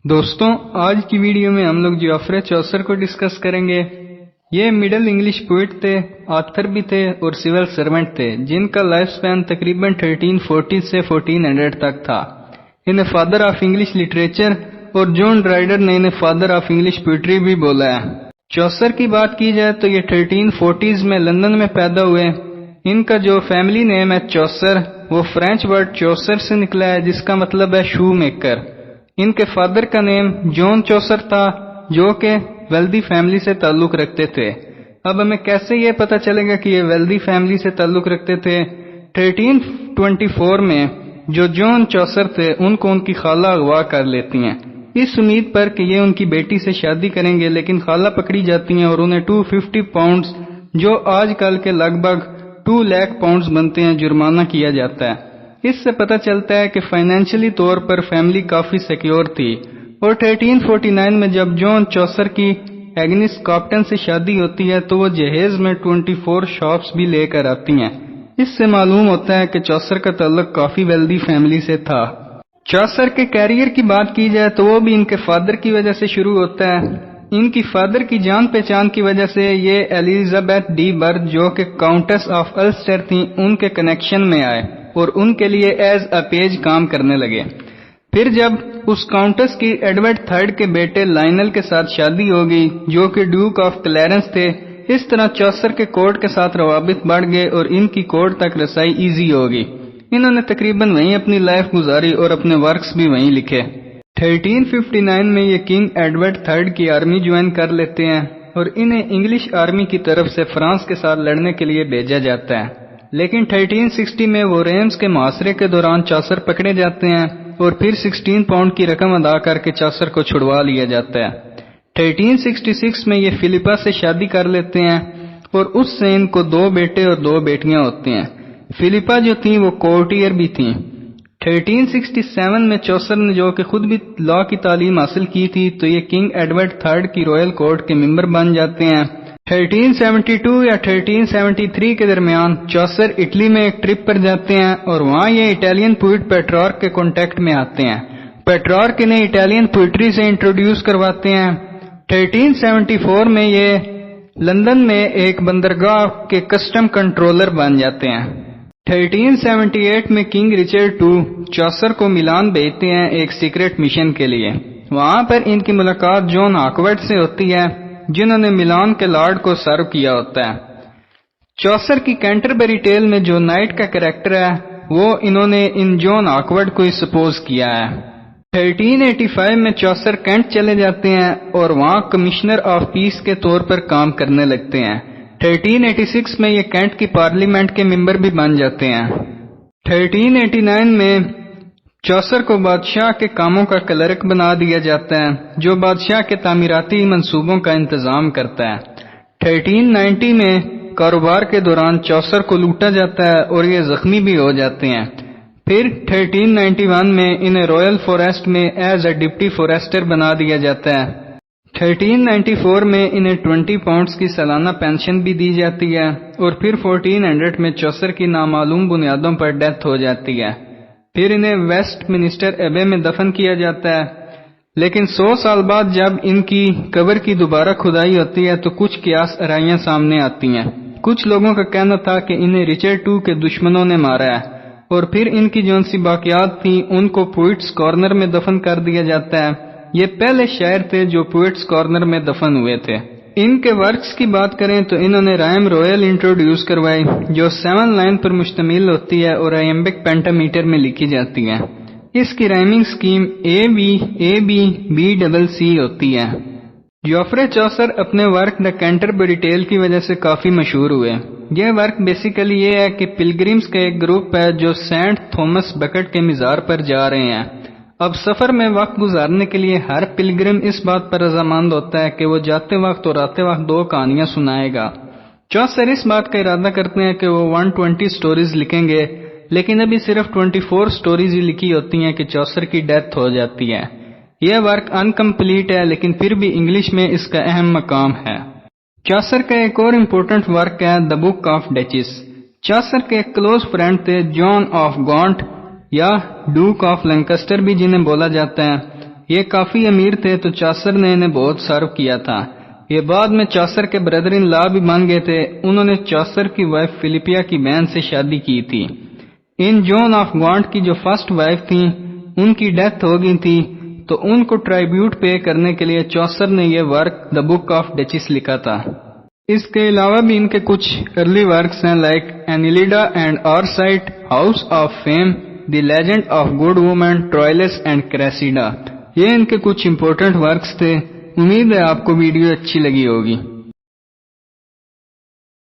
دوستوں، آج کی ویڈیو میں ہم لوگ جیوفرے چوسر کو ڈسکس کریں گے۔ یہ مڈل انگلش پوئٹ تھے، آتھر بھی تھے اور سول سرونٹ تھے، جن کا لائف سپین تقریباً 1340 سے 1400 تک تھا۔ انہیں فادر آف انگلش لٹریچر اور جون ڈرائیڈر نے انہیں فادر آف انگلش پوئٹری بھی بولا ہے۔ چوسر کی بات کی جائے تو یہ 1340s میں لندن میں پیدا ہوئے۔ ان کا جو فیملی نیم ہے چوسر، وہ فرینچ ورڈ چوسر سے نکلا ہے، جس کا مطلب ہے شو میکر۔ ان کے فادر کا نیم جون چوسر تھا، جو کہ ویلدی فیملی سے تعلق رکھتے تھے۔ اب ہمیں کیسے یہ پتا چلے گا کہ یہ ویلدی فیملی سے تعلق رکھتے تھے؟ 1324 میں جو جون چوسر تھے، ان کو ان کی خالہ اغوا کر لیتی ہیں، اس امید پر کہ یہ ان کی بیٹی سے شادی کریں گے، لیکن خالہ پکڑی جاتی ہیں اور انہیں 250 پاؤنڈز، جو آج کل کے لگ بھگ 2 لاکھ پاؤنڈز بنتے ہیں، جرمانہ کیا جاتا ہے۔ اس سے پتہ چلتا ہے کہ فائنینشلی طور پر فیملی کافی سیکیور تھی، اور 1349 میں جب جون چوسر کی ایگنس کاپٹن سے شادی ہوتی ہے تو وہ جہیز میں 24 شاپس بھی لے کر آتی ہیں۔ اس سے معلوم ہوتا ہے کہ چوسر کا تعلق کافی ویلدی فیملی سے تھا۔ چوسر کے کیریئر کی بات کی جائے تو وہ بھی ان کے فادر کی وجہ سے شروع ہوتا ہے۔ ان کی فادر کی جان پہچان کی وجہ سے یہ ایلزابتھ ڈی برگ، جو کہ کاؤنٹس آف السٹر تھیں، ان کے کنیکشن میں آئے اور ان کے لیے ایز اے پیج کام کرنے لگے۔ پھر جب اس کاؤنٹس کی ایڈورڈ تھرڈ کے بیٹے لائنل کے ساتھ شادی ہوگی، جو کہ ڈیوک آف کلیرنس تھے، اس طرح چوسر کے کورٹ کے ساتھ روابط بڑھ گئے اور ان کی کورٹ تک رسائی ایزی ہوگی۔ انہوں نے تقریباً وہیں اپنی لائف گزاری اور اپنے ورکس بھی وہیں لکھے۔ 1359 میں یہ کنگ ایڈورڈ تھرڈ کی آرمی جوائن کر لیتے ہیں اور انہیں انگلش آرمی کی طرف سے فرانس کے ساتھ لڑنے کے لیے بھیجا جاتا ہے، لیکن 1360 میں وہ ریمز کے محاصرے کے دوران چوسر پکڑے جاتے ہیں اور پھر 16 پاؤنڈ کی رقم ادا کر کے چوسر کو چھڑوا لیا جاتا ہے۔ 1366 میں یہ فلپا سے شادی کر لیتے ہیں اور اس سے ان کو 2 بیٹے اور 2 بیٹیاں ہوتے ہیں۔ فلپا جو تھیں وہ کورٹیئر بھی تھیں۔ 1367 میں چوسر نے، جو کہ خود بھی لا کی تعلیم حاصل کی تھی، تو یہ کنگ ایڈورڈ تھرڈ کی رائل کورٹ کے ممبر بن جاتے ہیں۔ 1372 یا 1373 کے درمیان چوسر اٹلی میں ایک ٹرپ پر جاتے ہیں اور وہاں یہ اٹالین پوئٹ پیٹرارک کے کانٹیکٹ میں آتے ہیں۔ پیٹرارک انہیں اٹالین پوئٹری سے انٹروڈیوس کرواتے ہیں۔ 1374 میں یہ لندن میں ایک بندرگاہ کے کسٹم کنٹرولر بن جاتے ہیں۔ 1378 میں کنگ رچرڈ II چوسر کو میلان بھیجتے ہیں ایک سیکرٹ مشن کے لیے۔ وہاں پر ان کی ملاقات جون ہاکورٹ سے ہوتی ہے، جنہوں نے میلان کے لارڈ کو سرو کیا ہوتا ہے۔ چوسر کی کینٹربری ٹیل میں جو نائٹ کا کریکٹر ہے، وہ انہوں نے ان جون ہاکورٹ کو سپوز کیا ہے۔ 1385 میں چوسر کینٹ چلے جاتے ہیں اور وہاں کمشنر آف پیس کے طور پر کام کرنے لگتے ہیں۔ 1386 میں یہ کینٹ کی پارلیمنٹ کے ممبر بھی بن جاتے ہیں۔ 1389 میں چوسر کو بادشاہ کے کاموں کا کلرک بنا دیا جاتا ہے، جو بادشاہ کے تعمیراتی منصوبوں کا انتظام کرتا ہے۔ 1390 میں کاروبار کے دوران چوسر کو لوٹا جاتا ہے اور یہ زخمی بھی ہو جاتے ہیں۔ پھر 1391 میں انہیں رائل فوریسٹ میں ایز اے ڈپٹی فوریسٹر بنا دیا جاتا ہے۔ 1394 میں انہیں 20 پاؤنڈز کی سالانہ پینشن بھی دی جاتی ہے، اور پھر 1400 میں چوسر کی نامعلوم بنیادوں پر ڈیتھ ہو جاتی ہے۔ پھر انہیں ویسٹ منسٹر ایبے میں دفن کیا جاتا ہے، لیکن 100 سال بعد جب ان کی قبر کی دوبارہ کھدائی ہوتی ہے تو کچھ قیاس آرائیاں سامنے آتی ہیں۔ کچھ لوگوں کا کہنا تھا کہ انہیں رچرڈ II کے دشمنوں نے مارا ہے، اور پھر ان کی جو سی باقیات تھیں ان کو پوئٹس کارنر میں دفن کر دیا جاتا ہے۔ یہ پہلے شاعر تھے جو پوئٹس کارنر میں دفن ہوئے تھے۔ ان کے ورکس کی بات کریں تو انہوں نے رائم رویل انٹروڈیوس کروائی، جو 7 لائن پر مشتمل ہوتی ہے اور ایمبک پینٹامیٹر میں لکھی جاتی ہے۔ اس کی رائمنگ سکیم ABABBCC ہوتی ہے۔ جیوفرے چوسر اپنے ورک دا کینٹربری ٹیل کی وجہ سے کافی مشہور ہوئے۔ یہ ورک بیسیکلی یہ ہے کہ پلگرمز کا ایک گروپ ہے جو سینٹ تھومس بکٹ کے مزار پر جا رہے ہیں۔ اب سفر میں وقت گزارنے کے لیے ہر پلگرم اس بات پر رضامند ہوتا ہے کہ وہ جاتے وقت اور آتے وقت 2 کہانیاں سنائے گا۔ چوسر اس بات کا ارادہ کرتے ہیں کہ وہ 120 سٹوریز لکھیں گے، لیکن ابھی صرف 24 سٹوریز ہی لکھی ہوتی ہیں کہ چوسر کی ڈیتھ ہو جاتی ہے۔ یہ ورک انکمپلیٹ ہے، لیکن پھر بھی انگلش میں اس کا اہم مقام ہے۔ چوسر کا ایک اور امپورٹنٹ ورک ہے دا بک آف ڈچز۔ چوسر کے ایک کلوز فرینڈ تھے جان آف گانٹ یا ڈوک آف لینکسٹر بھی جنہیں بولا جاتا ہے۔ یہ کافی امیر تھے تو چاسر نے انہیں بہت سرو کیا تھا. یہ بعد میں چاسر کے بردر ان لا بھی بن گئے تھے. انہوں نے چاسر کی وائف فلپیا کی بہن سے شادی کی تھی. ان جون آف گوانٹ کی جو فرسٹ وائف تھیں ان کی ڈیتھ ہو گئی تھی تو ان کو ٹرائیبیوٹ پے کرنے کے لیے چاسر نے یہ work the Book of Duchess لکھا تھا. اس کے علاوہ بھی ان کے کچھ ارلی ورکس ہیں like Anelida and Arcite, House of Fame, the Legend of Good Women, Troilus and Criseyde. یہ ان کے کچھ امپورٹنٹ ورکس تھے. امید ہے آپ کو ویڈیو اچھی لگی ہوگی.